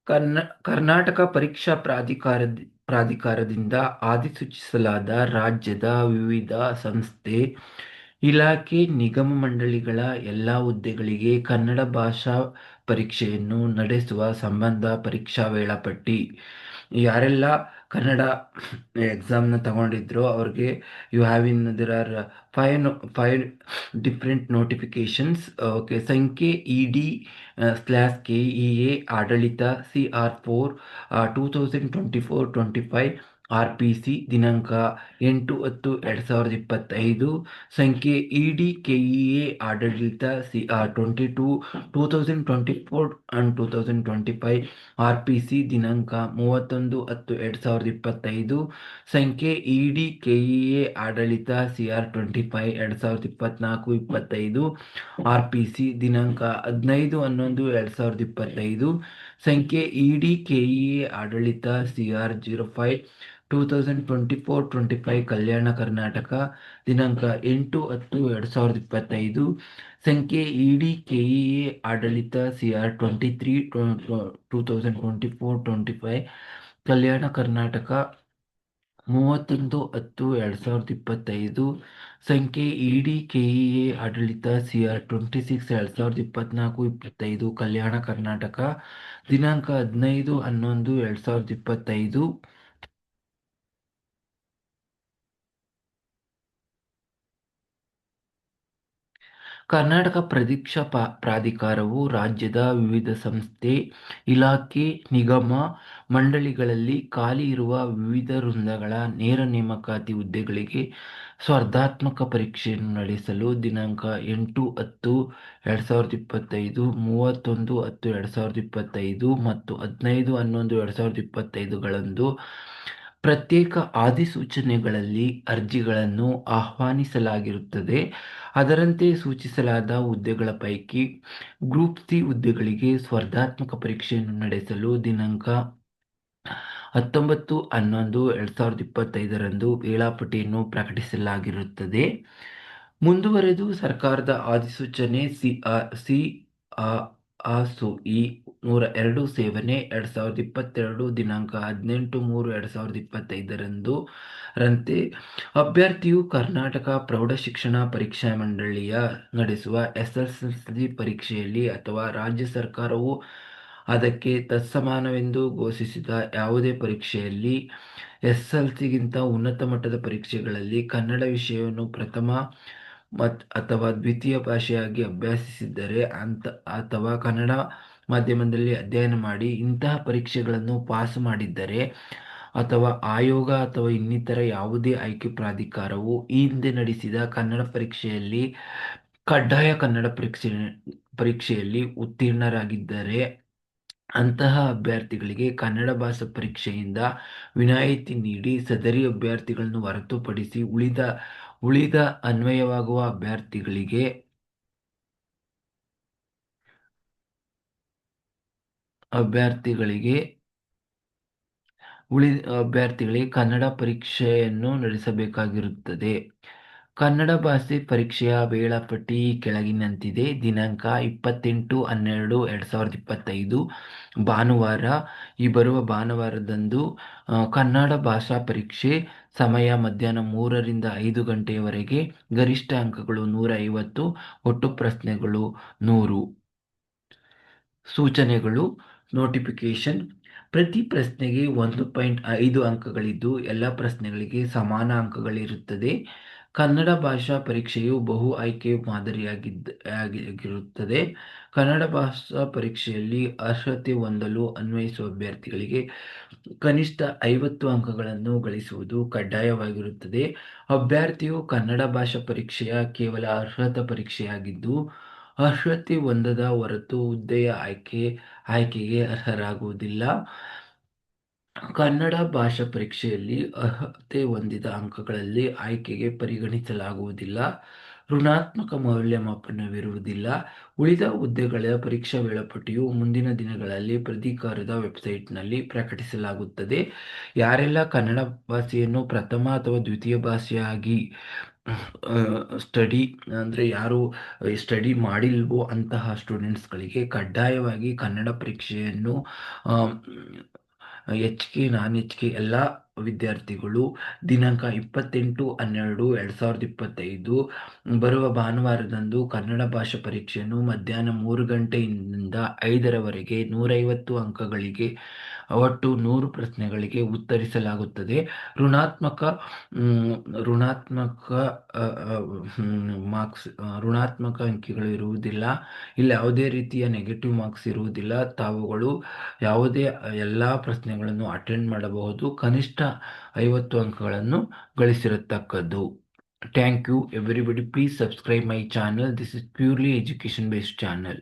ಕರ್ನ ಕರ್ನಾಟಕ ಪರೀಕ್ಷಾ ಪ್ರಾಧಿಕಾರದಿಂದ ಅಧಿಸೂಚಿಸಲಾದ ರಾಜ್ಯದ ವಿವಿಧ ಸಂಸ್ಥೆ, ಇಲಾಖೆ, ನಿಗಮ ಮಂಡಳಿಗಳ ಎಲ್ಲ ಹುದ್ದೆಗಳಿಗೆ ಕನ್ನಡ ಭಾಷಾ ಪರೀಕ್ಷೆಯನ್ನು ನಡೆಸುವ ಸಂಬಂಧ ಪರೀಕ್ಷಾ ವೇಳಾಪಟ್ಟಿ. ಯಾರೆಲ್ಲ ಕನ್ನಡ ಎಕ್ಸಾಮ್ನ ತಗೊಂಡಿದ್ರು ಅವ್ರಿಗೆ you have in there are five different notifications. Okay, ಸಂಖ್ಯೆ ED/KEA ಆಡಳಿತ CR4 2024-25 RPC ದಿನಾಂಕ 8/10/2025. ಸಂಖ್ಯೆ ED/KEA ಆಡಳಿತ CR22 2024 and 2025 RPC ದಿನಾಂಕ 31/10/2025. ಸಂಖ್ಯೆ ED/KEA ಆಡಳಿತ CR25 2024-25 RPC ದಿನಾಂಕ 15/11/2025. ಸಂಖ್ಯೆ ED/KEA ಆಡಳಿತ CR05 2024-25 ಕಲ್ಯಾಣ ಕರ್ನಾಟಕ ದಿನಾಂಕ 8/10/2025. ಸಂಖ್ಯೆ ED/KEA ಆಡಳಿತ CR23 2024-25 ಕಲ್ಯಾಣ ಕರ್ನಾಟಕ 31/10/2025. ಸಂಖ್ಯೆ ED/KEA ಆಡಳಿತ CR26 2024-25 ಕಲ್ಯಾಣ ಕರ್ನಾಟಕ ದಿನಾಂಕ 15/11/2025. ಕರ್ನಾಟಕ ಪರೀಕ್ಷಾ ಪ್ರಾಧಿಕಾರವು ರಾಜ್ಯದ ವಿವಿಧ ಸಂಸ್ಥೆ, ಇಲಾಖೆ, ನಿಗಮ ಮಂಡಳಿಗಳಲ್ಲಿ ಖಾಲಿ ಇರುವ ವಿವಿಧ ವೃಂದಗಳ ನೇರ ನೇಮಕಾತಿ ಹುದ್ದೆಗಳಿಗೆ ಸ್ಪರ್ಧಾತ್ಮಕ ಪರೀಕ್ಷೆಯನ್ನು ನಡೆಸಲು ದಿನಾಂಕ 8/10/2025, 31/10/2025 ಮತ್ತು 15/11/2025ಗಳಂದು ಪ್ರತ್ಯೇಕ ಅಧಿಸೂಚನೆಗಳಲ್ಲಿ ಅರ್ಜಿಗಳನ್ನು ಆಹ್ವಾನಿಸಲಾಗಿರುತ್ತದೆ. ಅದರಂತೆ ಸೂಚಿಸಲಾದ ಹುದ್ದೆಗಳ ಪೈಕಿ ಗ್ರೂಪ್ ಸಿ ಹುದ್ದೆಗಳಿಗೆ ಸ್ಪರ್ಧಾತ್ಮಕ ಪರೀಕ್ಷೆಯನ್ನು ನಡೆಸಲು ದಿನಾಂಕ 19/11/2025ರಂದು ವೇಳಾಪಟ್ಟಿಯನ್ನು ಪ್ರಕಟಿಸಲಾಗಿರುತ್ತದೆ. ಮುಂದುವರೆದು ಸರ್ಕಾರದ ಅಧಿಸೂಚನೆ CRSE 102 ಸೇವನೆ 2022 ದಿನಾಂಕ 18/3/2025 ರಂತೆ ಅಭ್ಯರ್ಥಿಯು ಕರ್ನಾಟಕ ಪ್ರೌಢಶಿಕ್ಷಣ ಪರೀಕ್ಷಾ ಮಂಡಳಿಯ ನಡೆಸುವ SSLC ಪರೀಕ್ಷೆಯಲ್ಲಿ ಅಥವಾ ರಾಜ್ಯ ಸರ್ಕಾರವು ಅದಕ್ಕೆ ತತ್ಸಮಾನವೆಂದು ಘೋಷಿಸಿದ ಯಾವುದೇ ಪರೀಕ್ಷೆಯಲ್ಲಿ SSLCಗಿಂತ ಉನ್ನತ ಮಟ್ಟದ ಪರೀಕ್ಷೆಗಳಲ್ಲಿ ಕನ್ನಡ ವಿಷಯವನ್ನು ಪ್ರಥಮ ಅಥವಾ ದ್ವಿತೀಯ ಭಾಷೆಯಾಗಿ ಅಭ್ಯಸಿಸಿದ್ದರೆ ಅಥವಾ ಕನ್ನಡ ಮಾಧ್ಯಮದಲ್ಲಿ ಅಧ್ಯಯನ ಮಾಡಿ ಇಂತಹ ಪರೀಕ್ಷೆಗಳನ್ನು ಪಾಸು ಮಾಡಿದ್ದರೆ ಅಥವಾ ಆಯೋಗ ಅಥವಾ ಇನ್ನಿತರ ಯಾವುದೇ ಆಯ್ಕೆ ಪ್ರಾಧಿಕಾರವು ಈ ಹಿಂದೆ ನಡೆಸಿದ ಕನ್ನಡ ಪರೀಕ್ಷೆಯಲ್ಲಿ ಕಡ್ಡಾಯ ಕನ್ನಡ ಪರೀಕ್ಷೆಯಲ್ಲಿ ಉತ್ತೀರ್ಣರಾಗಿದ್ದರೆ ಅಂತಹ ಅಭ್ಯರ್ಥಿಗಳಿಗೆ ಕನ್ನಡ ಭಾಷಾ ಪರೀಕ್ಷೆಯಿಂದ ವಿನಾಯಿತಿ ನೀಡಿ ಸದರಿ ಅಭ್ಯರ್ಥಿಗಳನ್ನು ಹೊರತುಪಡಿಸಿ ಉಳಿದ ಅನ್ವಯವಾಗುವ ಅಭ್ಯರ್ಥಿಗಳಿಗೆ ಕನ್ನಡ ಪರೀಕ್ಷೆಯನ್ನು ನಡೆಸಬೇಕಾಗಿರುತ್ತದೆ. ಕನ್ನಡ ಭಾಷೆ ಪರೀಕ್ಷೆಯ ವೇಳಾಪಟ್ಟಿ ಕೆಳಗಿನಂತಿದೆ. ದಿನಾಂಕ 28/12/2025 ಭಾನುವಾರ. ಈ ಬರುವ ಭಾನುವಾರದಂದು ಕನ್ನಡ ಭಾಷಾ ಪರೀಕ್ಷೆ. ಸಮಯ ಮಧ್ಯಾಹ್ನ 3ರಿಂದ 5 ಗಂಟೆಯವರೆಗೆ. ಗರಿಷ್ಠ ಅಂಕಗಳು 150. ಒಟ್ಟು ಪ್ರಶ್ನೆಗಳು 100. ಸೂಚನೆಗಳು. ನೋಟಿಫಿಕೇಶನ್. ಪ್ರತಿ ಪ್ರಶ್ನೆಗೆ 1.5 ಅಂಕಗಳಿದ್ದು ಎಲ್ಲ ಪ್ರಶ್ನೆಗಳಿಗೆ ಸಮಾನ ಅಂಕಗಳಿರುತ್ತದೆ. ಕನ್ನಡ ಭಾಷಾ ಪರೀಕ್ಷೆಯು ಬಹು ಆಯ್ಕೆ ಮಾದರಿಯಾಗಿರುತ್ತದೆ. ಕನ್ನಡ ಭಾಷಾ ಪರೀಕ್ಷೆಯಲ್ಲಿ ಅರ್ಹತೆ ಹೊಂದಲು ಅನ್ವಯಿಸುವ ಅಭ್ಯರ್ಥಿಗಳಿಗೆ ಕನಿಷ್ಠ 50 ಅಂಕಗಳನ್ನು ಗಳಿಸುವುದು ಕಡ್ಡಾಯವಾಗಿರುತ್ತದೆ. ಅಭ್ಯರ್ಥಿಯು ಕನ್ನಡ ಭಾಷಾ ಪರೀಕ್ಷೆಯ ಕೇವಲ ಅರ್ಹತಾ ಪರೀಕ್ಷೆಯಾಗಿದ್ದು ಅರ್ಹತೆ ಹೊಂದದ ಹೊರತು ಹುದ್ದೆಯ ಆಯ್ಕೆಗೆ ಅರ್ಹರಾಗುವುದಿಲ್ಲ. ಕನ್ನಡ ಭಾಷಾ ಪರೀಕ್ಷೆಯಲ್ಲಿ ಅರ್ಹತೆ ಹೊಂದಿದ ಅಂಕಗಳಲ್ಲಿ ಆಯ್ಕೆಗೆ ಪರಿಗಣಿಸಲಾಗುವುದಿಲ್ಲ. ಋಣಾತ್ಮಕ ಮೌಲ್ಯಮಾಪನವಿರುವುದಿಲ್ಲ. ಉಳಿದ ಹುದ್ದೆಗಳ ಪರೀಕ್ಷಾ ವೇಳಾಪಟ್ಟಿಯು ಮುಂದಿನ ದಿನಗಳಲ್ಲಿ ಪ್ರಾಧಿಕಾರದ ವೆಬ್ಸೈಟ್ನಲ್ಲಿ ಪ್ರಕಟಿಸಲಾಗುತ್ತದೆ. ಯಾರೆಲ್ಲ ಕನ್ನಡ ಭಾಷೆಯನ್ನು ಪ್ರಥಮ ಅಥವಾ ದ್ವಿತೀಯ ಭಾಷೆಯಾಗಿ ಸ್ಟಡಿ ಅಂದರೆ ಯಾರು ಸ್ಟಡಿ ಮಾಡಿಲ್ವೋ ಅಂತಹ ಸ್ಟೂಡೆಂಟ್ಸ್ಗಳಿಗೆ ಕಡ್ಡಾಯವಾಗಿ ಕನ್ನಡ ಪರೀಕ್ಷೆಯನ್ನು ಎಚ್ ಕೆ ನಾನ್ ಎಚ್ ಕೆ ಎಲ್ಲ ವಿದ್ಯಾರ್ಥಿಗಳು ದಿನಾಂಕ 28/12/2025 ಬರುವ ಭಾನುವಾರದಂದು ಕನ್ನಡ ಭಾಷಾ ಪರೀಕ್ಷೆಯನ್ನು ಮಧ್ಯಾಹ್ನ 3 ಗಂಟೆಯಿಂದ 5ರವರೆಗೆ 150 ಅಂಕಗಳಿಗೆ ಒಟ್ಟು 100 ಪ್ರಶ್ನೆಗಳಿಗೆ ಉತ್ತರಿಸಲಾಗುತ್ತದೆ. ಋಣಾತ್ಮಕ ಮ್, ಋಣಾತ್ಮಕ ಮಾರ್ಕ್ಸ್ ಋಣಾತ್ಮಕ ಅಂಕಿಗಳು ಇರುವುದಿಲ್ಲ. ಇಲ್ಲಿ ಯಾವುದೇ ರೀತಿಯ ನೆಗೆಟಿವ್ ಮಾರ್ಕ್ಸ್ ಇರುವುದಿಲ್ಲ. ತಾವುಗಳು ಯಾವುದೇ ಎಲ್ಲ ಪ್ರಶ್ನೆಗಳನ್ನು ಅಟೆಂಡ್ ಮಾಡಬಹುದು. ಕನಿಷ್ಠ 50 ಅಂಕಗಳನ್ನು ಗಳಿಸಿರತಕ್ಕದ್ದು. Thank you everybody. Please subscribe my channel. This is purely education based channel.